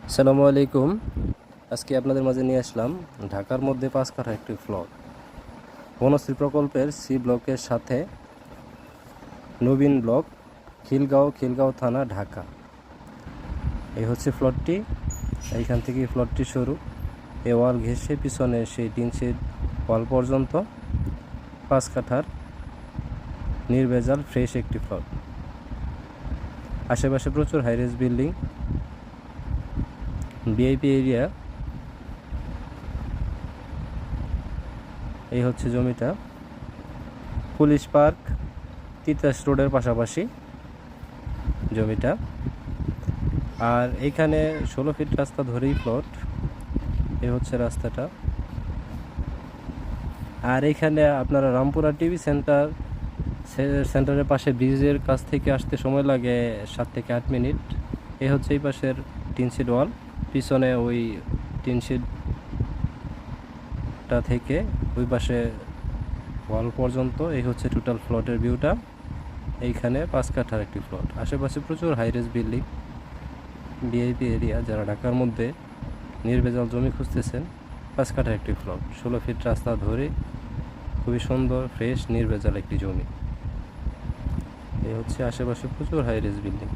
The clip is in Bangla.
আসসালামু আলাইকুম। আজকে আপনাদের মাঝে নিয়ে আসলাম ঢাকার মধ্যে 5 কাঠা একটি প্লট। বনশ্রী প্রকল্পের সি ব্লকের সাথে নবীন ব্লক, খিলগাঁও থানা, ঢাকা। এই হচ্ছে প্লটটি। এইখান থেকে প্লটটি শুরু। এ ওয়াল ঘেঁষে পিছনে সেই টিন শেড ওয়াল পর্যন্ত 5 কাঠার নির্ভেজাল ফ্রেশ একটি প্লট। আশেপাশে প্রচুর হাইরেজ বিল্ডিং, ভিআইপি এরিয়া। এই হচ্ছে জমিটা। পুলিশ পার্ক, তিতাস রোডের পাশাপাশি জমিটা। আর এইখানে 16 ফিট রাস্তা ধরেই প্লট। এই হচ্ছে রাস্তাটা। আর এইখানে আপনারা রামপুরা টিভি সেন্টারের পাশে ব্রিজের কাছ থেকে আসতে সময় লাগে 7 থেকে 8 মিনিট। এই হচ্ছে এই পাশের টিনশিড ওয়াল, পিছনে ওই টিনশিডটা থেকে ওই পাশে ওয়াল পর্যন্ত। এই হচ্ছে টোটাল প্লটের ভিউটা। এইখানে 5 কাঠার একটি প্লট। আশেপাশে প্রচুর হাইরেজ বিল্ডিং, ভিআইপি এরিয়া। যারা ঢাকার মধ্যে নির্ভেজাল জমি খুঁজতেছেন, 5 কাঠার একটি প্লট, 16 ফিট রাস্তা ধরে খুবই সুন্দর ফ্রেশ নির্ভেজাল একটি জমি। এই হচ্ছে আশেপাশে প্রচুর হাইরেজ বিল্ডিং।